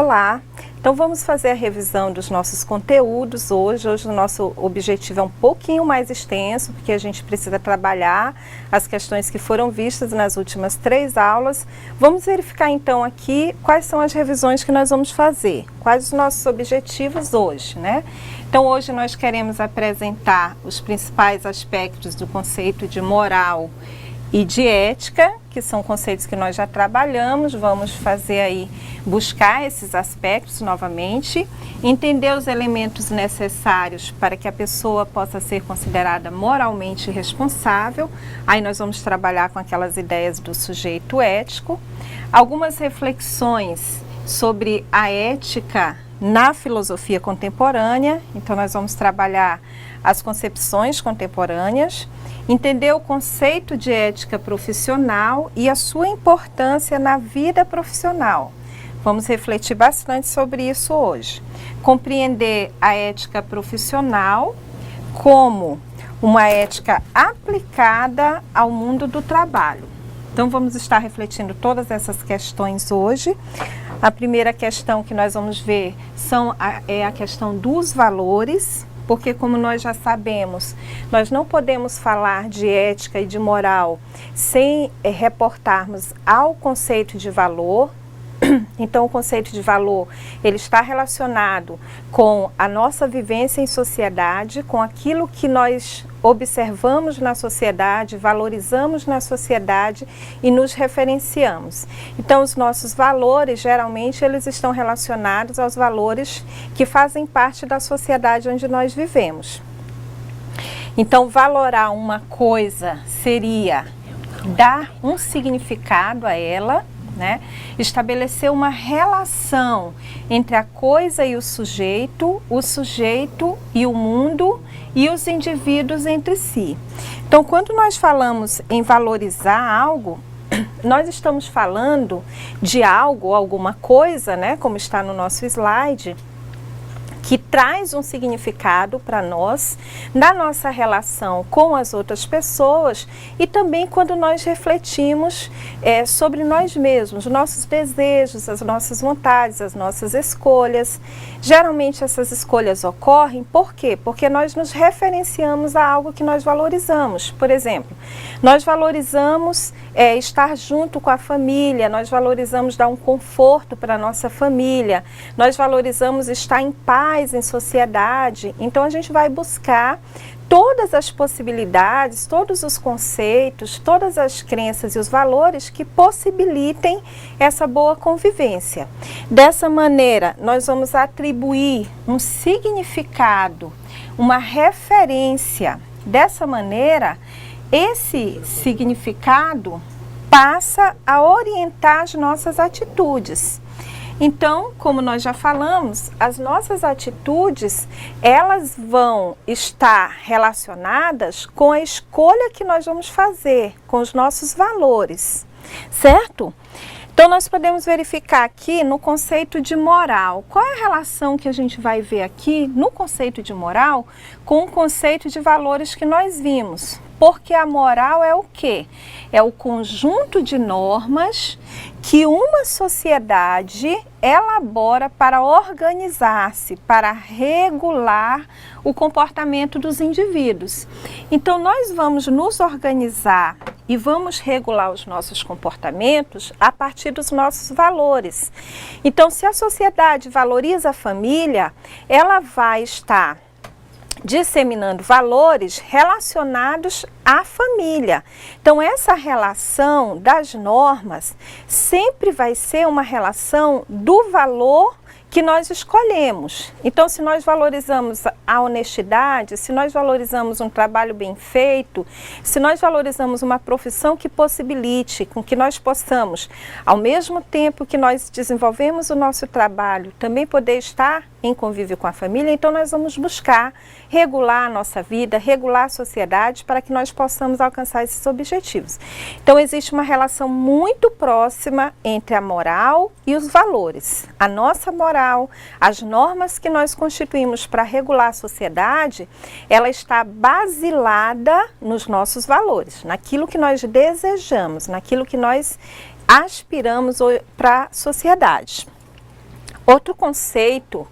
Olá! Então vamos fazer a revisão dos nossos conteúdos hoje. Hoje o nosso objetivo é um pouquinho mais extenso, porque a gente precisa trabalhar as questões que foram vistas nas últimas 3 aulas. Vamos verificar então aqui quais são as revisões que nós vamos fazer, quais os nossos objetivos hoje, né? Então hoje nós queremos apresentar os principais aspectos do conceito de moral e de ética, que são conceitos que nós já trabalhamos. Vamos fazer aí, buscar esses aspectos novamente, entender os elementos necessários para que a pessoa possa ser considerada moralmente responsável. Aí nós vamos trabalhar com aquelas ideias do sujeito ético, algumas reflexões sobre a ética na filosofia contemporânea. Então nós vamos trabalhar as concepções contemporâneas, entender o conceito de ética profissional e a sua importância na vida profissional. Vamos refletir bastante sobre isso hoje. Compreender a ética profissional como uma ética aplicada ao mundo do trabalho. Então vamos estar refletindo todas essas questões hoje. A primeira questão que nós vamos ver é a questão dos valores, porque como nós já sabemos, nós não podemos falar de ética e de moral sem reportarmos ao conceito de valor. Então o conceito de valor, ele está relacionado com a nossa vivência em sociedade, com aquilo que nós observamos na sociedade, valorizamos na sociedade e nos referenciamos. Então os nossos valores, geralmente, eles estão relacionados aos valores que fazem parte da sociedade onde nós vivemos. Então valorar uma coisa seria dar um significado a ela, né? Estabelecer uma relação entre a coisa e o sujeito e o mundo e os indivíduos entre si. Então, quando nós falamos em valorizar algo, nós estamos falando de algo, alguma coisa, né? Como está no nosso slide, que traz um significado para nós, na nossa relação com as outras pessoas e também quando nós refletimos sobre nós mesmos, os nossos desejos, as nossas vontades, as nossas escolhas. Geralmente essas escolhas ocorrem, por quê? Porque nós nos referenciamos a algo que nós valorizamos. Por exemplo, nós valorizamos estar junto com a família, nós valorizamos dar um conforto para a nossa família, nós valorizamos estar em paz em sociedade. Então a gente vai buscar todas as possibilidades, todos os conceitos, todas as crenças e os valores que possibilitem essa boa convivência. Dessa maneira, nós vamos atribuir um significado, uma referência. Dessa maneira, esse significado passa a orientar as nossas atitudes. Então, como nós já falamos, as nossas atitudes, elas vão estar relacionadas com a escolha que nós vamos fazer, com os nossos valores, certo? Então, nós podemos verificar aqui no conceito de moral. Qual é a relação que a gente vai ver aqui no conceito de moral com o conceito de valores que nós vimos? Porque a moral é o quê? É o conjunto de normas que uma sociedade elabora para organizar-se, para regular o comportamento dos indivíduos. Então, nós vamos nos organizar e vamos regular os nossos comportamentos a partir dos nossos valores. Então, se a sociedade valoriza a família, ela vai estar disseminando valores relacionados à família. Então, essa relação das normas sempre vai ser uma relação do valor que nós escolhemos. Então, se nós valorizamos a honestidade, se nós valorizamos um trabalho bem feito, se nós valorizamos uma profissão que possibilite com que nós possamos, ao mesmo tempo que nós desenvolvemos o nosso trabalho, também poder estar em convívio com a família, então nós vamos buscar regular a nossa vida, regular a sociedade para que nós possamos alcançar esses objetivos. Então existe uma relação muito próxima entre a moral e os valores. A nossa moral, as normas que nós constituímos para regular a sociedade, ela está basilada nos nossos valores, naquilo que nós desejamos, naquilo que nós aspiramos para a sociedade. Outro conceito,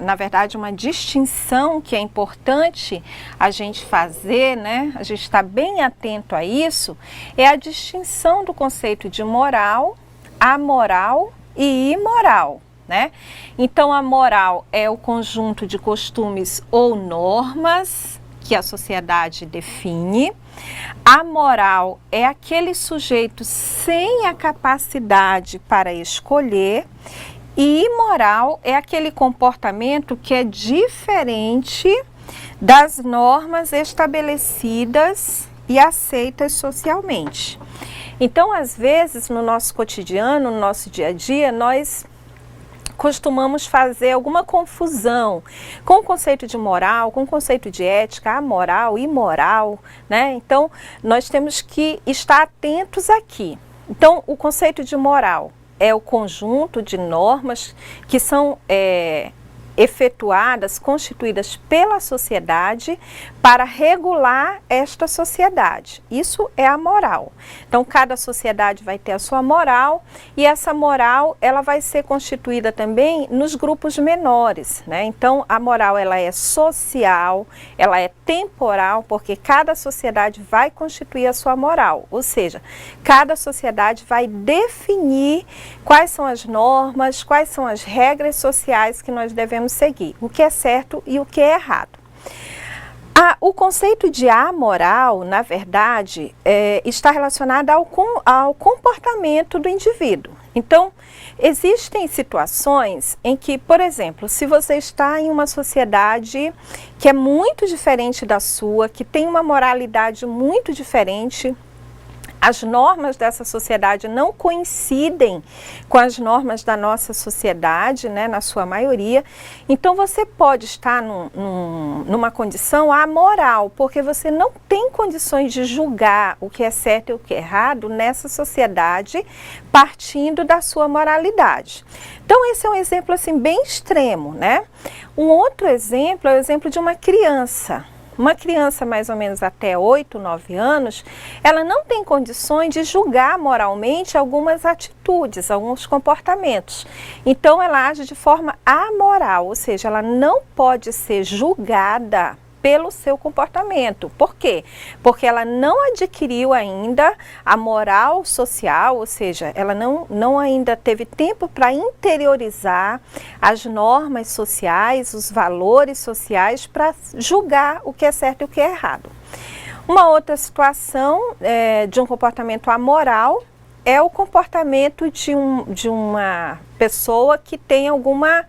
na verdade uma distinção que é importante a gente fazer, né? A gente está bem atento a isso, é a distinção do conceito de moral, amoral e imoral, né? Então a moral é o conjunto de costumes ou normas que a sociedade define. A moral é aquele sujeito sem a capacidade para escolher, e imoral é aquele comportamento que é diferente das normas estabelecidas e aceitas socialmente. Então, às vezes, no nosso cotidiano, no nosso dia a dia, nós costumamos fazer alguma confusão com o conceito de moral, com o conceito de ética, amoral, imoral, né? Então, nós temos que estar atentos aqui. Então, o conceito de moral é o conjunto de normas que são efetuadas, constituídas pela sociedade para regular esta sociedade. Isso é a moral. Então, cada sociedade vai ter a sua moral, e essa moral ela vai ser constituída também nos grupos menores, né? Então, a moral ela é social, ela é temporal, porque cada sociedade vai constituir a sua moral, ou seja, cada sociedade vai definir quais são as normas, quais são as regras sociais que nós devemos seguir, o que é certo e o que é errado. O conceito de amoral, na verdade, está relacionado ao comportamento do indivíduo. Então, existem situações em que, por exemplo, se você está em uma sociedade que é muito diferente da sua, que tem uma moralidade muito diferente, as normas dessa sociedade não coincidem com as normas da nossa sociedade, né, na sua maioria. Então você pode estar numa condição amoral, porque você não tem condições de julgar o que é certo e o que é errado nessa sociedade, partindo da sua moralidade. Então esse é um exemplo assim bem extremo, né? Um outro exemplo é o exemplo de uma criança. Uma criança mais ou menos até 8, 9 anos, ela não tem condições de julgar moralmente algumas atitudes, alguns comportamentos. Então ela age de forma amoral, ou seja, ela não pode ser julgada pelo seu comportamento. Por quê? Porque ela não adquiriu ainda a moral social, ou seja, ela não ainda teve tempo para interiorizar as normas sociais, os valores sociais, para julgar o que é certo e o que é errado. Uma outra situação de um comportamento amoral é o comportamento de uma pessoa que tem alguma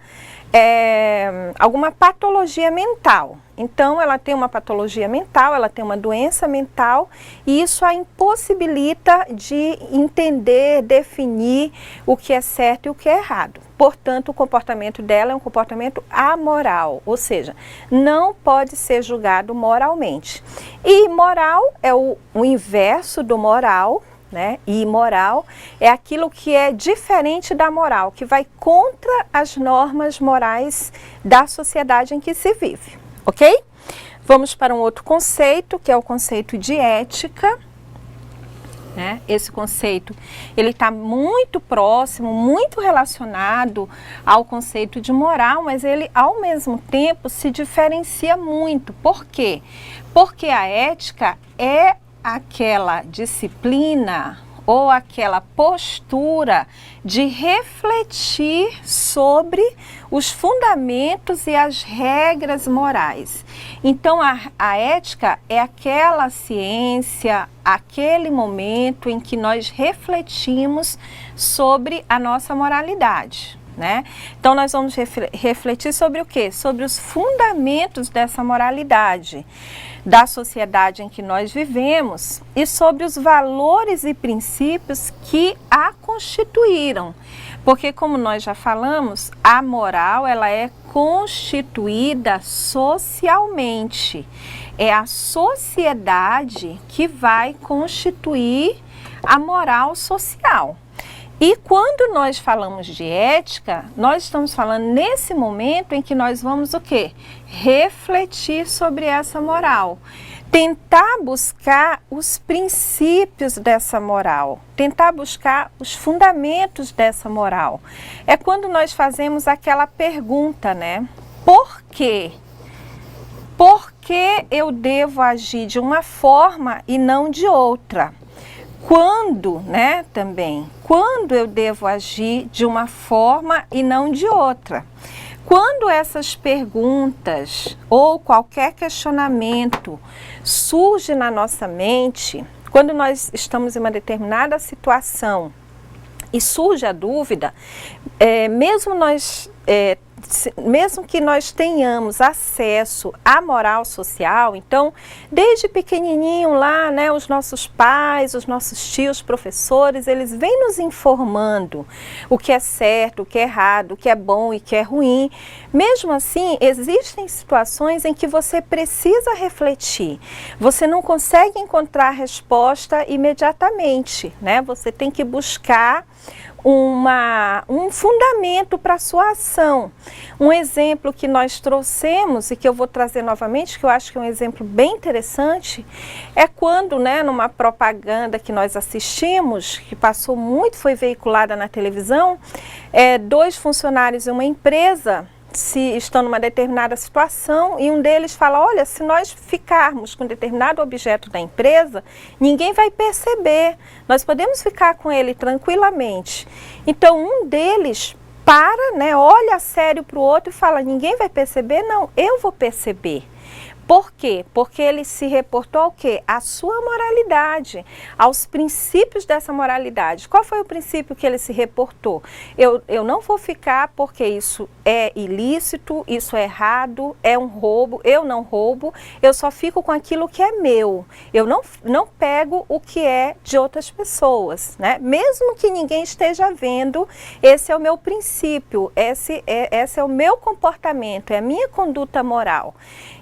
patologia mental. Então, ela tem uma patologia mental, ela tem uma doença mental, e isso a impossibilita de entender, definir o que é certo e o que é errado. Portanto, o comportamento dela é um comportamento amoral, ou seja, não pode ser julgado moralmente. E moral é o inverso do moral, né? E imoral é aquilo que é diferente da moral, que vai contra as normas morais da sociedade em que se vive, ok? Vamos para um outro conceito, que é o conceito de ética, né? Esse conceito ele está muito próximo, muito relacionado ao conceito de moral, mas ele ao mesmo tempo se diferencia muito. Por quê? Porque a ética é aquela disciplina ou aquela postura de refletir sobre os fundamentos e as regras morais. Então a ética é aquela ciência, aquele momento em que nós refletimos sobre a nossa moralidade, né? Então nós vamos refletir sobre o quê? Sobre os fundamentos dessa moralidade da sociedade em que nós vivemos e sobre os valores e princípios que a constituíram. Porque, como nós já falamos, a moral ela é constituída socialmente. É a sociedade que vai constituir a moral social. E quando nós falamos de ética, nós estamos falando nesse momento em que nós vamos o quê? Refletir sobre essa moral. Tentar buscar os princípios dessa moral, tentar buscar os fundamentos dessa moral. É quando nós fazemos aquela pergunta, né? Por quê? Por que eu devo agir de uma forma e não de outra? Quando, né, também, quando eu devo agir de uma forma e não de outra? Quando essas perguntas ou qualquer questionamento surge na nossa mente, quando nós estamos em uma determinada situação e surge a dúvida, mesmo que nós tenhamos acesso à moral social, então, desde pequenininho lá, né, os nossos pais, os nossos tios, professores, eles vêm nos informando o que é certo, o que é errado, o que é bom e o que é ruim. Mesmo assim, existem situações em que você precisa refletir. Você não consegue encontrar a resposta imediatamente, né? Você tem que buscar um fundamento para a sua ação. Um exemplo que nós trouxemos e que eu vou trazer novamente, que eu acho que é um exemplo bem interessante, é quando, né, numa propaganda que nós assistimos, que passou muito, foi veiculada na televisão, 2 funcionários de uma empresa estão numa determinada situação e um deles fala, olha, se nós ficarmos com determinado objeto da empresa, ninguém vai perceber, nós podemos ficar com ele tranquilamente. Então um deles para, né, olha sério para o outro e fala, ninguém vai perceber? Não, eu vou perceber. Por quê? Porque ele se reportou ao quê? À sua moralidade, aos princípios dessa moralidade. Qual foi o princípio que ele se reportou? Eu não vou ficar porque isso é ilícito, isso é errado, é um roubo, eu não roubo, eu só fico com aquilo que é meu. Eu não pego o que é de outras pessoas, né? Mesmo que ninguém esteja vendo, esse é o meu princípio, esse é o meu comportamento, é a minha conduta moral.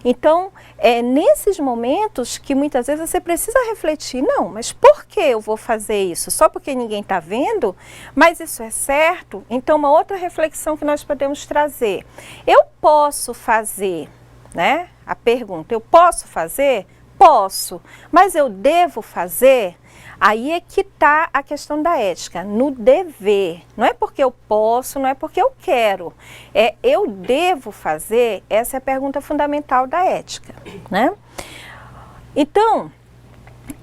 Então, é nesses momentos que muitas vezes você precisa refletir, não, mas por que eu vou fazer isso? Só porque ninguém está vendo? Mas isso é certo? Então, uma outra reflexão que nós podemos trazer, eu posso fazer, né? A pergunta, eu posso fazer? Posso, mas eu devo fazer? Aí é que está a questão da ética, no dever. Não é porque eu posso, não é porque eu quero. É eu devo fazer, essa é a pergunta fundamental da ética, né? Então,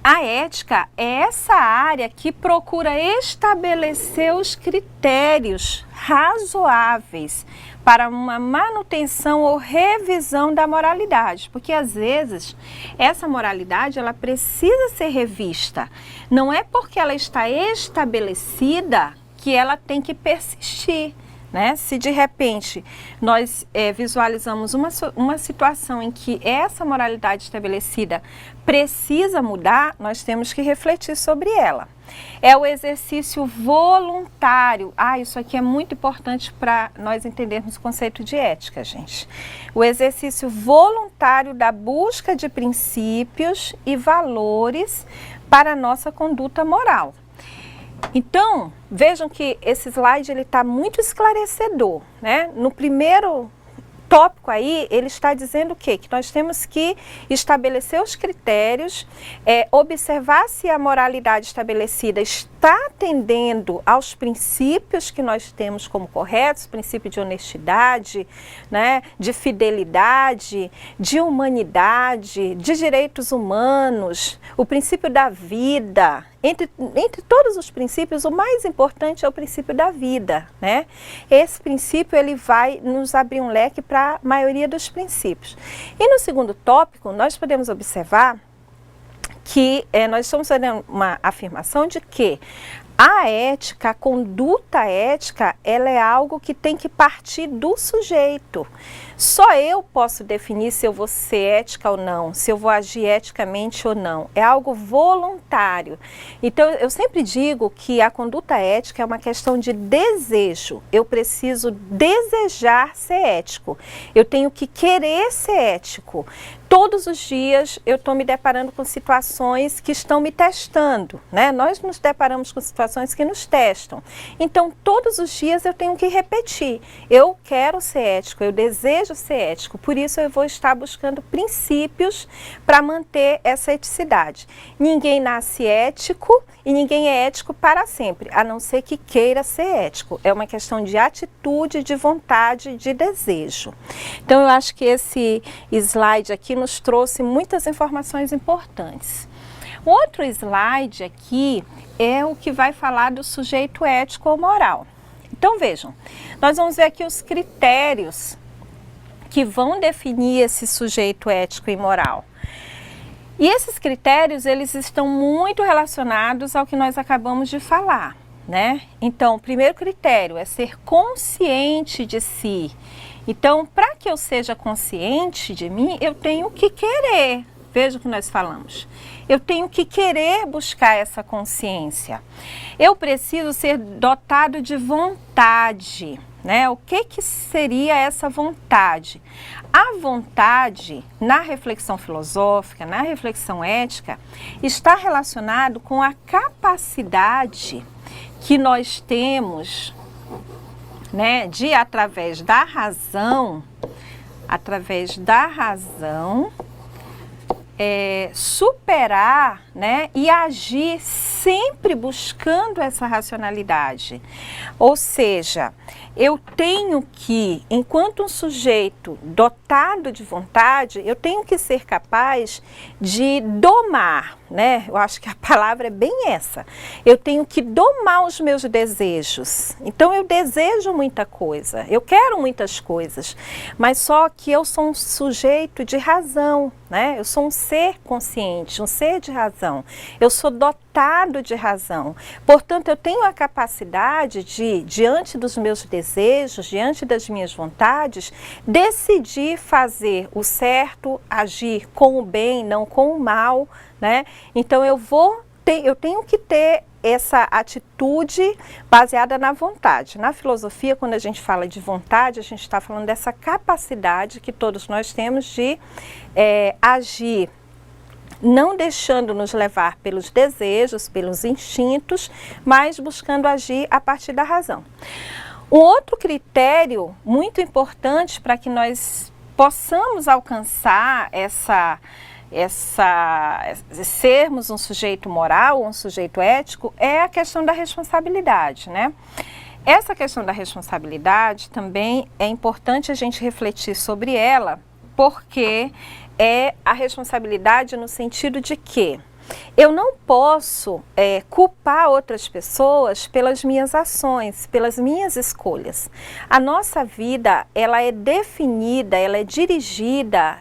a ética é essa área que procura estabelecer os critérios razoáveis para uma manutenção ou revisão da moralidade, porque às vezes essa moralidade ela precisa ser revista. Não é porque ela está estabelecida que ela tem que persistir, né? Se de repente nós visualizamos uma situação em que essa moralidade estabelecida precisa mudar, nós temos que refletir sobre ela. É o exercício voluntário. Isso aqui é muito importante para nós entendermos o conceito de ética, gente. O exercício voluntário da busca de princípios e valores para a nossa conduta moral. Então, vejam que esse slide está muito esclarecedor, né? No primeiro tópico aí, ele está dizendo o quê? Que nós temos que estabelecer os critérios, observar se a moralidade estabelecida está atendendo aos princípios que nós temos como corretos, princípio de honestidade, né, de fidelidade, de humanidade, de direitos humanos, o princípio da vida. Entre todos os princípios, o mais importante é o princípio da vida, né? Esse princípio ele vai nos abrir um leque para a maioria dos princípios. E no segundo tópico, nós podemos observar que nós estamos fazendo uma afirmação de que a ética, a conduta ética, ela é algo que tem que partir do sujeito. Só eu posso definir se eu vou ser ética ou não, se eu vou agir eticamente ou não. É algo voluntário. Então, eu sempre digo que a conduta ética é uma questão de desejo. Eu preciso desejar ser ético. Eu tenho que querer ser ético. Todos os dias eu estou me deparando com situações que estão me testando, né? Nós nos deparamos com situações que nos testam. Então, todos os dias eu tenho que repetir. Eu quero ser ético, eu desejo ser ético, por isso eu vou estar buscando princípios para manter essa eticidade. Ninguém nasce ético e ninguém é ético para sempre, a não ser que queira ser ético. É uma questão de atitude, de vontade, de desejo. Então, eu acho que esse slide aqui nos trouxe muitas informações importantes. O outro slide aqui é o que vai falar do sujeito ético ou moral. Então, vejam, nós vamos ver aqui os critérios que vão definir esse sujeito ético e moral. E esses critérios, eles estão muito relacionados ao que nós acabamos de falar, né? Então, o primeiro critério é ser consciente de si. Então, para que eu seja consciente de mim, eu tenho que querer. Veja o que nós falamos. Eu tenho que querer buscar essa consciência. Eu preciso ser dotado de vontade, né? O que seria essa vontade? A vontade, na reflexão filosófica, na reflexão ética, está relacionado com a capacidade que nós temos, né, de através da razão, superar, né, e agir sempre buscando essa racionalidade. Ou seja, eu tenho que, enquanto um sujeito dotado de vontade, eu tenho que ser capaz de domar, né? Eu acho que a palavra é bem essa. Eu tenho que domar os meus desejos. Então, eu desejo muita coisa, eu quero muitas coisas, mas só que eu sou um sujeito de razão, né? Eu sou um ser consciente, um ser de razão. Eu sou dotado de razão. Portanto, eu tenho a capacidade de, diante dos meus desejos, diante das minhas vontades, decidir fazer o certo, agir com o bem, não com o mal, né? Então, eu tenho que ter essa atitude baseada na vontade. Na filosofia, quando a gente fala de vontade, a gente está falando dessa capacidade que todos nós temos de agir, não deixando nos levar pelos desejos, pelos instintos, mas buscando agir a partir da razão. Um outro critério muito importante para que nós possamos alcançar sermos um sujeito moral, um sujeito ético, é a questão da responsabilidade, né? Essa questão da responsabilidade também é importante a gente refletir sobre ela, porque é a responsabilidade no sentido de que eu não posso culpar outras pessoas pelas minhas ações, pelas minhas escolhas. A nossa vida, ela é definida, ela é dirigida,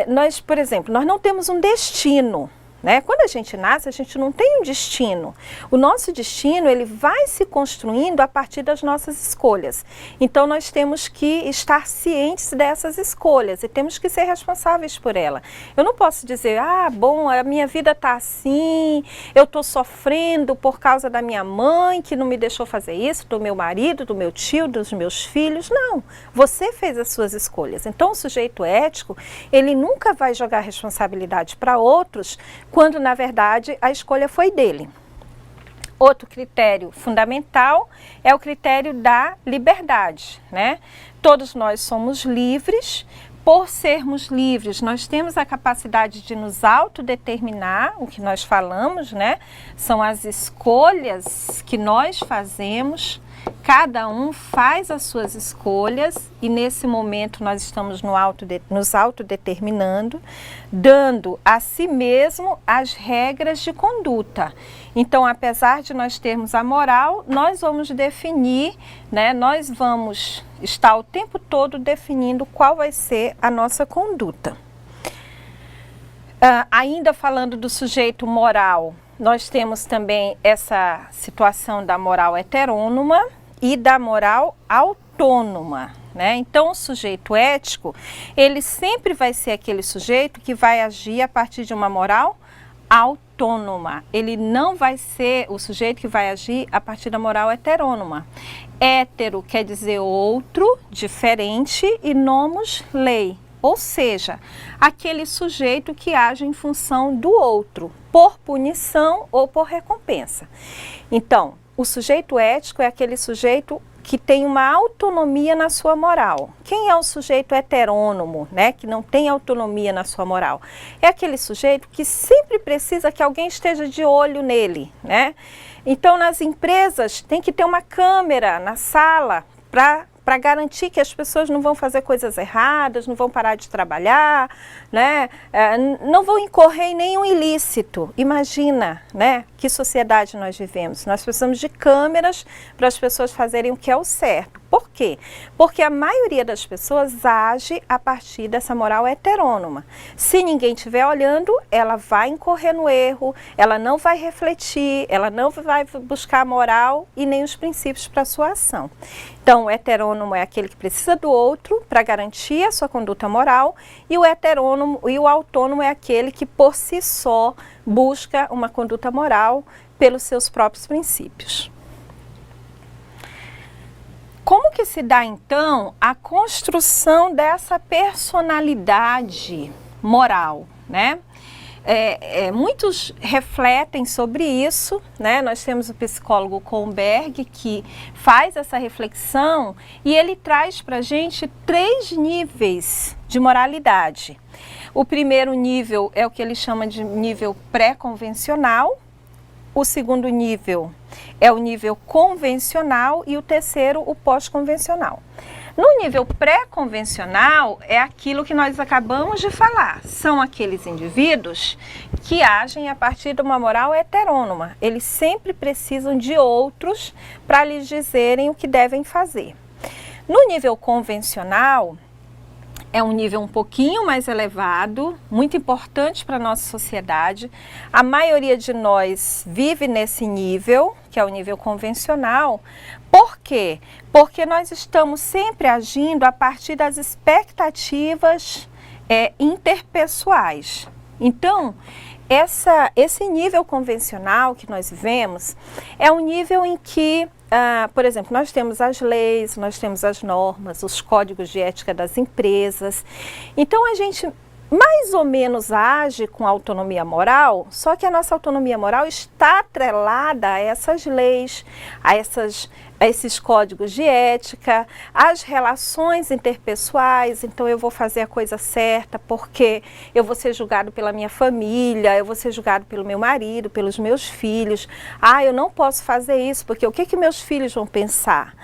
nós, por exemplo, nós não temos um destino, né? Quando a gente nasce, a gente não tem um destino. O nosso destino, ele vai se construindo a partir das nossas escolhas. Então, nós temos que estar cientes dessas escolhas e temos que ser responsáveis por ela. Eu não posso dizer, bom, a minha vida está assim, eu estou sofrendo por causa da minha mãe, que não me deixou fazer isso, do meu marido, do meu tio, dos meus filhos. Não, você fez as suas escolhas. Então, o sujeito ético, ele nunca vai jogar responsabilidade para outros, quando, na verdade, a escolha foi dele. Outro critério fundamental é o critério da liberdade, né? Todos nós somos livres. Por sermos livres, nós temos a capacidade de nos autodeterminar, o que nós falamos, né? São as escolhas que nós fazemos. Cada um faz as suas escolhas e nesse momento nós estamos nos autodeterminando, dando a si mesmo as regras de conduta. Então, apesar de nós termos a moral, nós vamos definir, né, nós vamos estar o tempo todo definindo qual vai ser a nossa conduta. Ainda falando do sujeito moral, nós temos também essa situação da moral heterônoma e da moral autônoma, né? Então, o sujeito ético, ele sempre vai ser aquele sujeito que vai agir a partir de uma moral autônoma. Ele não vai ser o sujeito que vai agir a partir da moral heterônoma. Hétero quer dizer outro, diferente, e nomos, lei. ou seja, aquele sujeito que age em função do outro, por punição ou por recompensa. Então, o sujeito ético é aquele sujeito que tem uma autonomia na sua moral. Quem é o sujeito heterônomo, né, que não tem autonomia na sua moral? É aquele sujeito que sempre precisa que alguém esteja de olho nele, né? Então, nas empresas, tem que ter uma câmera na sala para garantir que as pessoas não vão fazer coisas erradas, não vão parar de trabalhar, né? Não vão incorrer em nenhum ilícito. Imagina, né, que sociedade nós vivemos. Nós precisamos de câmeras para as pessoas fazerem o que é o certo. Por quê? Porque a maioria das pessoas age a partir dessa moral heterônoma. Se ninguém estiver olhando, ela vai incorrer no erro, ela não vai refletir, ela não vai buscar a moral e nem os princípios para a sua ação. Então, o heterônomo é aquele que precisa do outro para garantir a sua conduta moral, e o heterônomo e o autônomo é aquele que por si só busca uma conduta moral pelos seus próprios princípios. Como que se dá, então, a construção dessa personalidade moral, né? Muitos refletem sobre isso, né? Nós temos o psicólogo Kohlberg que faz essa reflexão e ele traz para a gente 3 níveis de moralidade. O primeiro nível é o que ele chama de nível pré-convencional. O segundo nível é o nível convencional e o terceiro, o pós-convencional. No nível pré-convencional é aquilo que nós acabamos de falar. São aqueles indivíduos que agem a partir de uma moral heterônoma. Eles sempre precisam de outros para lhes dizerem o que devem fazer. No nível convencional, é um nível um pouquinho mais elevado, muito importante para a nossa sociedade. A maioria de nós vive nesse nível, que é o nível convencional. Por quê? Porque nós estamos sempre agindo a partir das expectativas interpessoais. Então, esse nível convencional que nós vivemos é um nível em que, por exemplo, nós temos as leis, nós temos as normas, os códigos de ética das empresas. Então, a gente mais ou menos age com autonomia moral, só que a nossa autonomia moral está atrelada a essas leis, a esses códigos de ética, às relações interpessoais. Então eu vou fazer a coisa certa porque eu vou ser julgado pela minha família, eu vou ser julgado pelo meu marido, pelos meus filhos. Eu não posso fazer isso porque o que meus filhos vão pensar?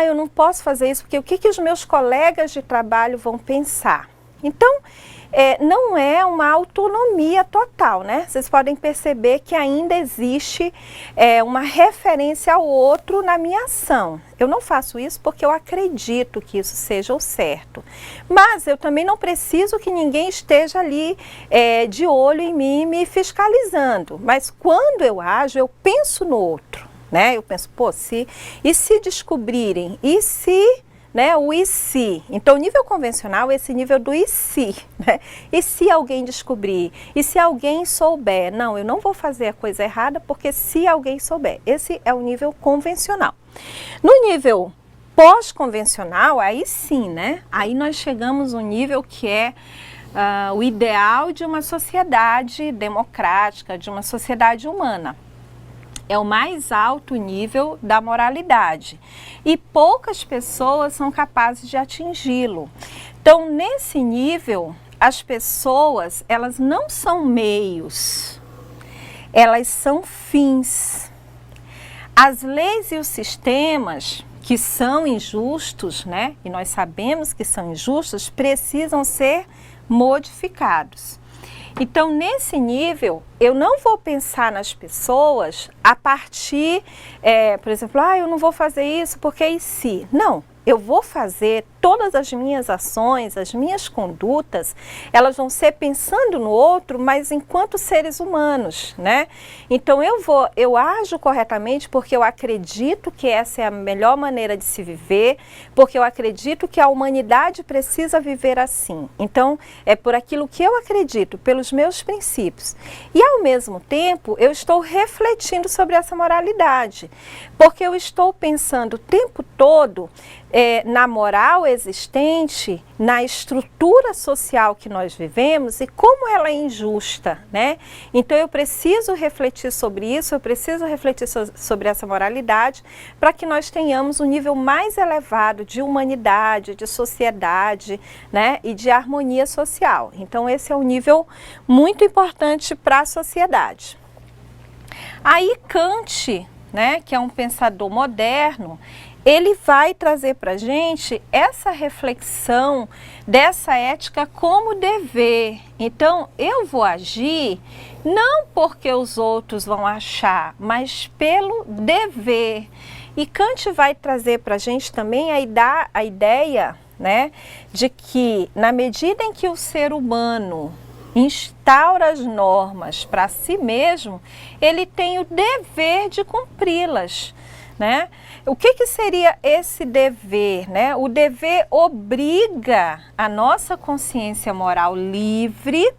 Eu não posso fazer isso porque o que os meus colegas de trabalho vão pensar? Então, não é uma autonomia total, né? Vocês podem perceber que ainda existe uma referência ao outro na minha ação. Eu não faço isso porque eu acredito que isso seja o certo. Mas eu também não preciso que ninguém esteja ali de olho em mim, me fiscalizando. Mas quando eu ajo, eu penso no outro, né? Eu penso, e se descobrirem? E se... o e se. Então, o nível convencional é esse nível do e se, né? E se alguém descobrir? E se alguém souber? Não, eu não vou fazer a coisa errada porque se alguém souber. Esse é o nível convencional. No nível pós-convencional, aí sim, né? Aí nós chegamos no nível que é o ideal de uma sociedade democrática, de uma sociedade humana. É o mais alto nível da moralidade e poucas pessoas são capazes de atingi-lo. Então, nesse nível, as pessoas, elas não são meios, elas são fins. As leis e os sistemas que são injustos, né, e nós sabemos que são injustos, precisam ser modificados. Então, nesse nível, eu não vou pensar nas pessoas a partir, por exemplo, eu não vou fazer isso porque e se? Não, eu vou fazer todas as minhas ações, as minhas condutas, elas vão ser pensando no outro, mas enquanto seres humanos, né? Então eu ajo corretamente porque eu acredito que essa é a melhor maneira de se viver, porque eu acredito que a humanidade precisa viver assim. Então, é por aquilo que eu acredito, pelos meus princípios. E ao mesmo tempo, eu estou refletindo sobre essa moralidade, porque eu estou pensando o tempo todo na moral existente na estrutura social que nós vivemos e como ela é injusta, né? Então eu preciso refletir sobre isso, eu preciso refletir sobre essa moralidade para que nós tenhamos um nível mais elevado de humanidade, de sociedade, né? E de harmonia social. Então esse é um nível muito importante para a sociedade. Aí Kant, né, que é um pensador moderno, ele vai trazer para a gente essa reflexão dessa ética como dever. Então, eu vou agir não porque os outros vão achar, mas pelo dever. E Kant vai trazer para a gente também a ideia, né, de que na medida em que o ser humano instaura as normas para si mesmo, ele tem o dever de cumpri-las, né? O que seria esse dever, né? O dever obriga a nossa consciência moral livre,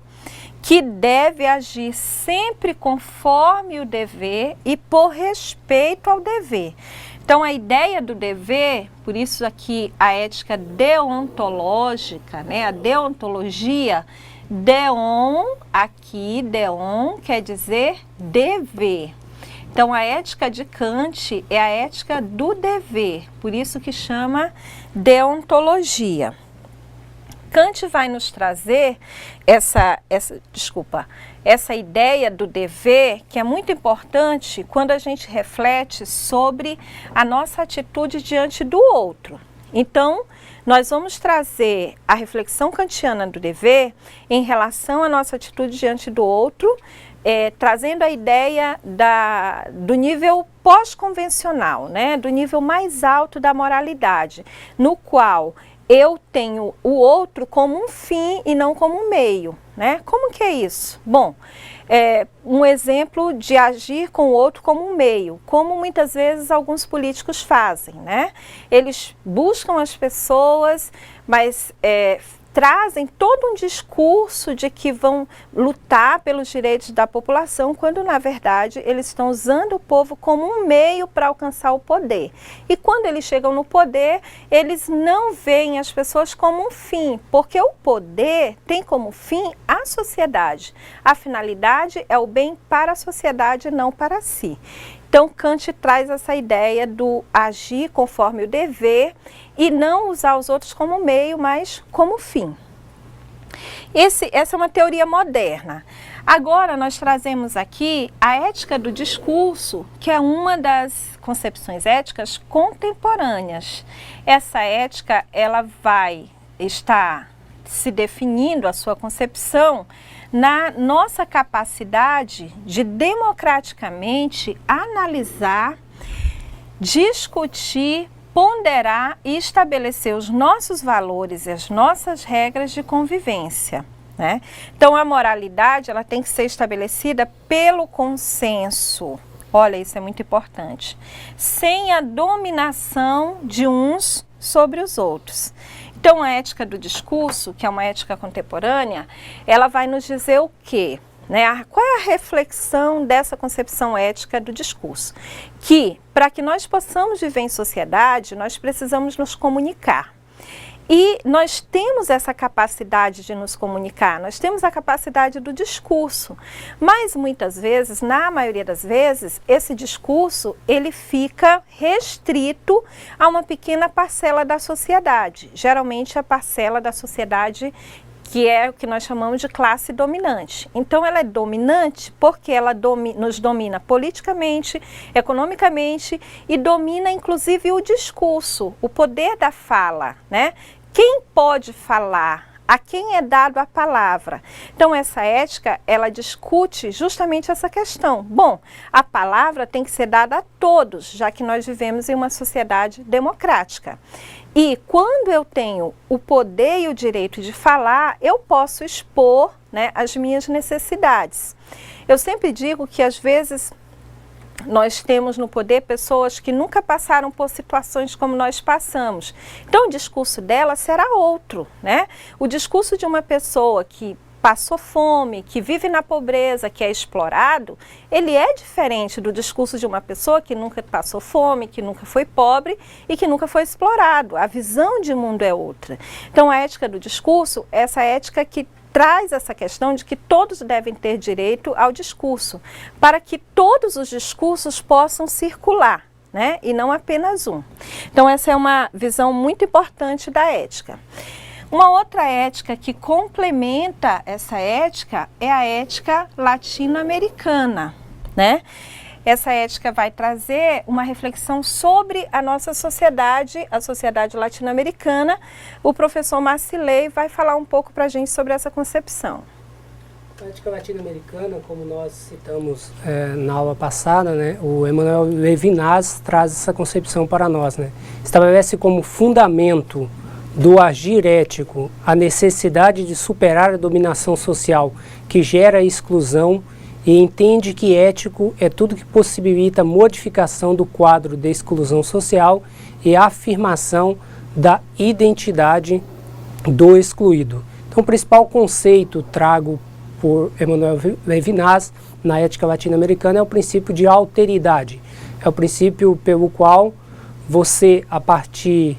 que deve agir sempre conforme o dever e por respeito ao dever. Então, a ideia do dever, por isso aqui a ética deontológica, né? A deontologia, deon, aqui, deon quer dizer dever. Então, a ética de Kant é a ética do dever, por isso que chama deontologia. Kant vai nos trazer essa ideia do dever, que é muito importante quando a gente reflete sobre a nossa atitude diante do outro. Então, nós vamos trazer a reflexão kantiana do dever em relação à nossa atitude diante do outro, trazendo a ideia do nível pós-convencional, né? Do nível mais alto da moralidade, no qual eu tenho o outro como um fim e não como um meio, né? Como que é isso? Bom, um exemplo de agir com o outro como um meio, como muitas vezes alguns políticos fazem, né? Eles buscam as pessoas, mas trazem todo um discurso de que vão lutar pelos direitos da população, quando na verdade eles estão usando o povo como um meio para alcançar o poder. E quando eles chegam no poder, eles não veem as pessoas como um fim, porque o poder tem como fim a sociedade. A finalidade é o bem para a sociedade, não para si. Então, Kant traz essa ideia do agir conforme o dever e não usar os outros como meio, mas como fim. Essa é uma teoria moderna. Agora, nós trazemos aqui a ética do discurso, que é uma das concepções éticas contemporâneas. Essa ética, ela vai estar se definindo a sua concepção na nossa capacidade de democraticamente analisar, discutir, ponderar e estabelecer os nossos valores e as nossas regras de convivência, né? Então, a moralidade, ela tem que ser estabelecida pelo consenso. Olha, isso é muito importante. Sem a dominação de uns sobre os outros. Então, a ética do discurso, que é uma ética contemporânea, ela vai nos dizer o quê? Né? Qual é a reflexão dessa concepção ética do discurso? Que, para que nós possamos viver em sociedade, nós precisamos nos comunicar. E nós temos essa capacidade de nos comunicar, nós temos a capacidade do discurso, mas muitas vezes, na maioria das vezes, esse discurso ele fica restrito a uma pequena parcela da sociedade, geralmente a parcela da sociedade que é o que nós chamamos de classe dominante. Então, ela é dominante porque ela nos domina politicamente, economicamente e domina, inclusive, o discurso, o poder da fala, né? Quem pode falar? A quem é dado a palavra? Então, essa ética, ela discute justamente essa questão. Bom, a palavra tem que ser dada a todos, já que nós vivemos em uma sociedade democrática. E quando eu tenho o poder e o direito de falar, eu posso expor, né, as minhas necessidades. Eu sempre digo que às vezes nós temos no poder pessoas que nunca passaram por situações como nós passamos. Então o discurso dela será outro, né? O discurso de uma pessoa que passou fome, que vive na pobreza, que é explorado, ele é diferente do discurso de uma pessoa que nunca passou fome, que nunca foi pobre e que nunca foi explorado. A visão de mundo é outra. Então, a ética do discurso, essa ética que traz essa questão de que todos devem ter direito ao discurso, para que todos os discursos possam circular, né? E não apenas um. Então, essa é uma visão muito importante da ética. Uma outra ética que complementa essa ética é a ética latino-americana, né? Essa ética vai trazer uma reflexão sobre a nossa sociedade, a sociedade latino-americana. O professor Marcilei vai falar um pouco para a gente sobre essa concepção. A ética latino-americana, como nós citamos na aula passada, né, o Emmanuel Levinas traz essa concepção para nós, né? Estabelece como fundamento do agir ético a necessidade de superar a dominação social que gera a exclusão e entende que ético é tudo que possibilita a modificação do quadro de exclusão social e a afirmação da identidade do excluído. Então, o principal conceito trago por Emmanuel Levinas na ética latino-americana é o princípio de alteridade. É o princípio pelo qual você, a partir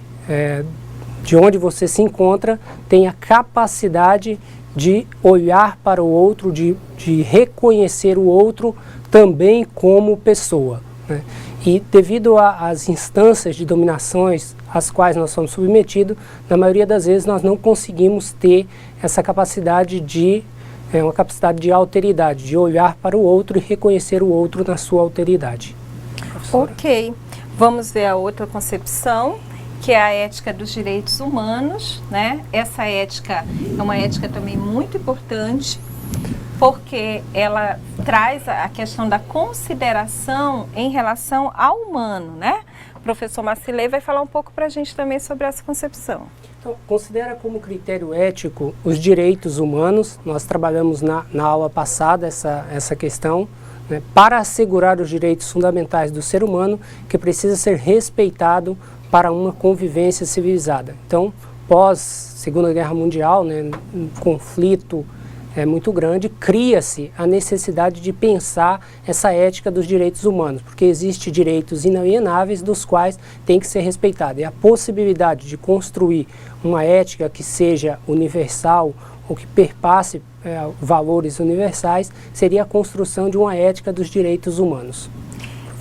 de onde você se encontra, tem a capacidade de olhar para o outro, de reconhecer o outro também como pessoa, né? E devido às instâncias de dominações às quais nós somos submetidos, na maioria das vezes nós não conseguimos ter essa capacidade uma capacidade de alteridade, de olhar para o outro e reconhecer o outro na sua alteridade. Professora. Ok, vamos ver a outra concepção, que é a ética dos direitos humanos, né? Essa ética é uma ética também muito importante, porque ela traz a questão da consideração em relação ao humano, né? O professor Marcilei vai falar um pouco para a gente também sobre essa concepção. Então, considera como critério ético os direitos humanos. Nós trabalhamos na aula passada essa questão, né, para assegurar os direitos fundamentais do ser humano, que precisa ser respeitado para uma convivência civilizada. Então, pós Segunda Guerra Mundial, né, um conflito muito grande, cria-se a necessidade de pensar essa ética dos direitos humanos, porque existem direitos inalienáveis dos quais tem que ser respeitado. E a possibilidade de construir uma ética que seja universal ou que perpasse valores universais seria a construção de uma ética dos direitos humanos.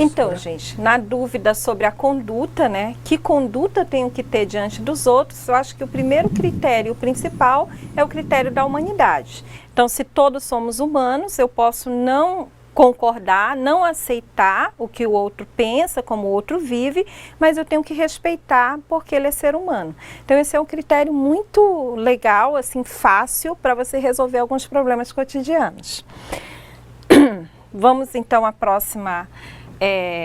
Então, gente, na dúvida sobre a conduta, né? Que conduta tenho que ter diante dos outros? Eu acho que o primeiro critério, o principal, é o critério da humanidade. Então, se todos somos humanos, eu posso não concordar, não aceitar o que o outro pensa, como o outro vive, mas eu tenho que respeitar porque ele é ser humano. Então, esse é um critério muito legal, assim, fácil para você resolver alguns problemas cotidianos. Vamos, então, à próxima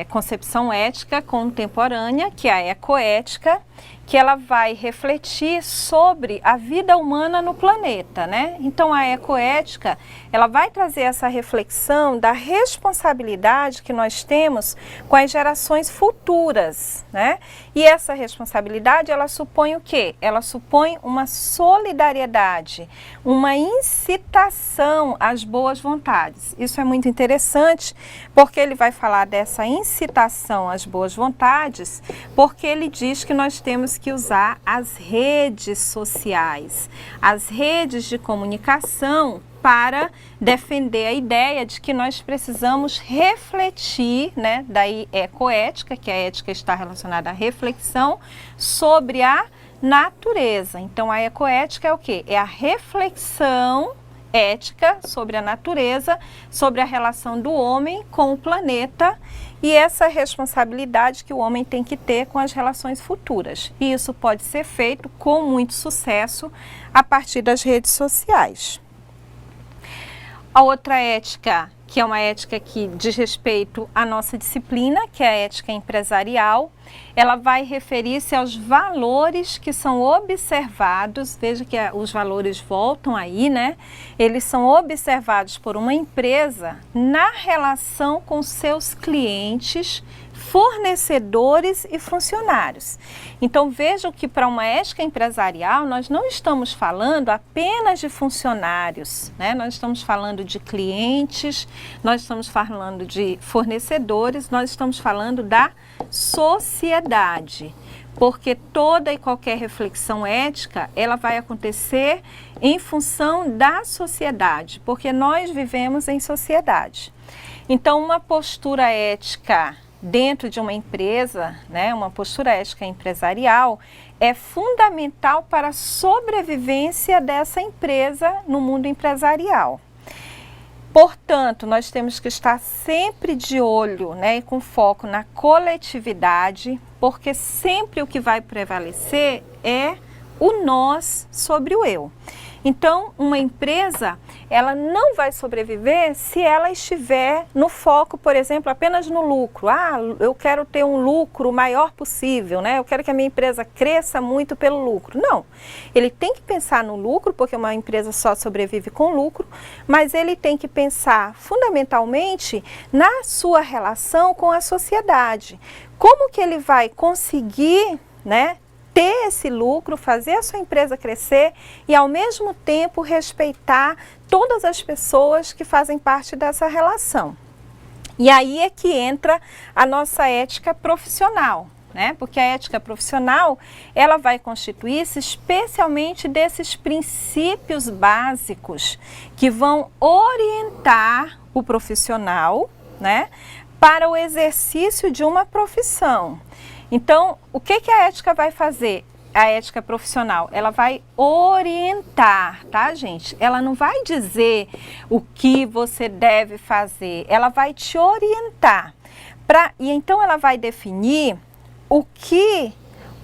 concepção ética contemporânea, que é a ecoética, que ela vai refletir sobre a vida humana no planeta, né? Então, a ecoética, ela vai trazer essa reflexão da responsabilidade que nós temos com as gerações futuras, né? E essa responsabilidade, ela supõe o quê? Ela supõe uma solidariedade, uma incitação às boas vontades. Isso é muito interessante, porque ele vai falar dessa incitação às boas vontades, porque ele diz que nós temos que usar as redes sociais, as redes de comunicação para defender a ideia de que nós precisamos refletir, né, daí ecoética, que a ética está relacionada à reflexão sobre a natureza. Então, a ecoética é o quê? É a reflexão ética sobre a natureza, sobre a relação do homem com o planeta e essa responsabilidade que o homem tem que ter com as relações futuras. E isso pode ser feito com muito sucesso a partir das redes sociais. A outra ética, que é uma ética que diz respeito à nossa disciplina, que é a ética empresarial, ela vai referir-se aos valores que são observados, veja que os valores voltam aí, né? Eles são observados por uma empresa na relação com seus clientes fornecedores e funcionários. Então vejam que para uma ética empresarial nós não estamos falando apenas de funcionários, né? Nós estamos falando de clientes, nós estamos falando de fornecedores, nós estamos falando da sociedade. Porque toda e qualquer reflexão ética, ela vai acontecer em função da sociedade, porque nós vivemos em sociedade. Então, uma postura ética dentro de uma empresa, né, uma postura ética empresarial, é fundamental para a sobrevivência dessa empresa no mundo empresarial. Portanto, nós temos que estar sempre de olho, né, e com foco na coletividade, porque sempre o que vai prevalecer é o nós sobre o eu. Então, uma empresa, ela não vai sobreviver se ela estiver no foco, por exemplo, apenas no lucro. Ah, eu quero ter um lucro o maior possível, né? Eu quero que a minha empresa cresça muito pelo lucro. Não, ele tem que pensar no lucro, porque uma empresa só sobrevive com lucro, mas ele tem que pensar fundamentalmente na sua relação com a sociedade. Como que ele vai conseguir, né, ter esse lucro, fazer a sua empresa crescer e ao mesmo tempo respeitar todas as pessoas que fazem parte dessa relação. E aí é que entra a nossa ética profissional, né? Porque a ética profissional, ela vai constituir-se especialmente desses princípios básicos que vão orientar o profissional, né, para o exercício de uma profissão. Então, o que a ética vai fazer? A ética profissional, ela vai orientar, tá, gente? Ela não vai dizer o que você deve fazer, ela vai te orientar. E então ela vai definir o que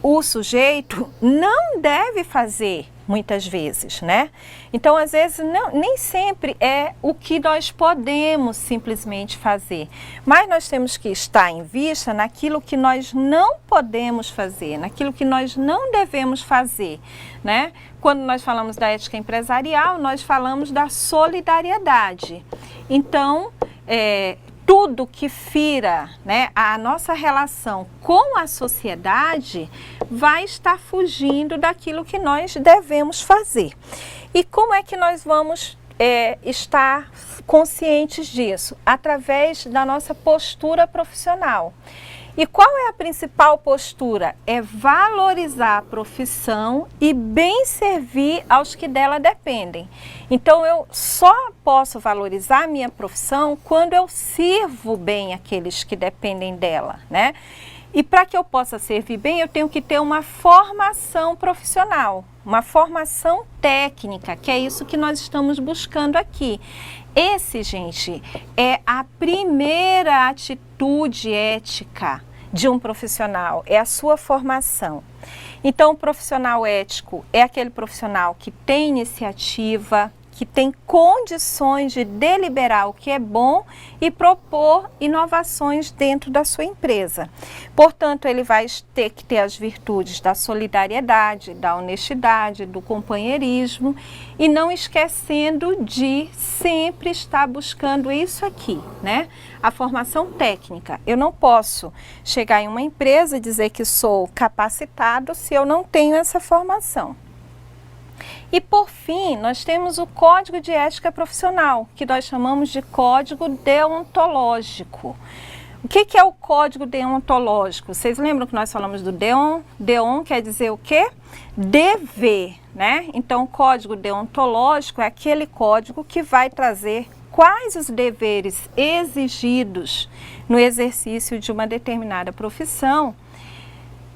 o sujeito não deve fazer, muitas vezes, né? Então, às vezes, nem sempre é o que nós podemos simplesmente fazer, mas nós temos que estar em vista naquilo que nós não podemos fazer, naquilo que nós não devemos fazer, né? Quando nós falamos da ética empresarial, nós falamos da solidariedade. Então, tudo que fira, né, a nossa relação com a sociedade vai estar fugindo daquilo que nós devemos fazer. E como é que nós vamos estar conscientes disso? Através da nossa postura profissional. E qual é a principal postura? É valorizar a profissão e bem servir aos que dela dependem. Então, eu só posso valorizar a minha profissão quando eu sirvo bem aqueles que dependem dela, né? E para que eu possa servir bem, eu tenho que ter uma formação profissional, uma formação técnica, que é isso que nós estamos buscando aqui. Esse, gente, é a primeira atitude ética de um profissional, é a sua formação. Então, o profissional ético é aquele profissional que tem iniciativa, que tem condições de deliberar o que é bom e propor inovações dentro da sua empresa. Portanto, ele vai ter que ter as virtudes da solidariedade, da honestidade, do companheirismo e não esquecendo de sempre estar buscando isso aqui, né? A formação técnica. Eu não posso chegar em uma empresa e dizer que sou capacitado se eu não tenho essa formação. E por fim, nós temos o Código de Ética Profissional, que nós chamamos de Código Deontológico. O que é o Código Deontológico? Vocês lembram que nós falamos do deon? Deon quer dizer o quê? Dever, né? Então, o Código Deontológico é aquele código que vai trazer quais os deveres exigidos no exercício de uma determinada profissão,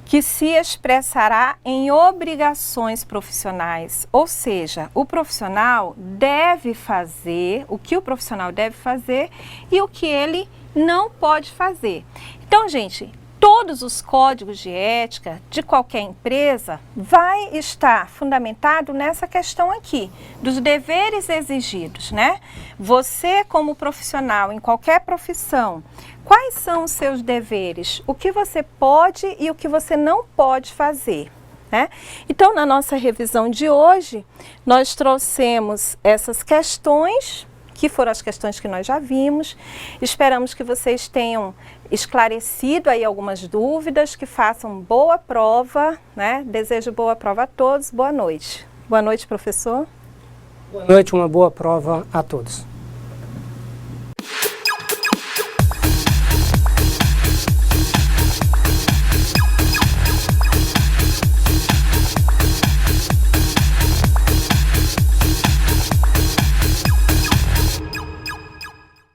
que se expressará em obrigações profissionais, ou seja, o profissional deve fazer o que o profissional deve fazer e o que ele não pode fazer. Então, gente, todos os códigos de ética de qualquer empresa vai estar fundamentado nessa questão aqui, dos deveres exigidos, né? Você, como profissional, em qualquer profissão, quais são os seus deveres? O que você pode e o que você não pode fazer, né? Então, na nossa revisão de hoje, nós trouxemos essas questões que foram as questões que nós já vimos. Esperamos que vocês tenham esclarecido aí algumas dúvidas, que façam boa prova, né? Desejo boa prova a todos. Boa noite. Boa noite, professor. Boa noite, uma boa prova a todos.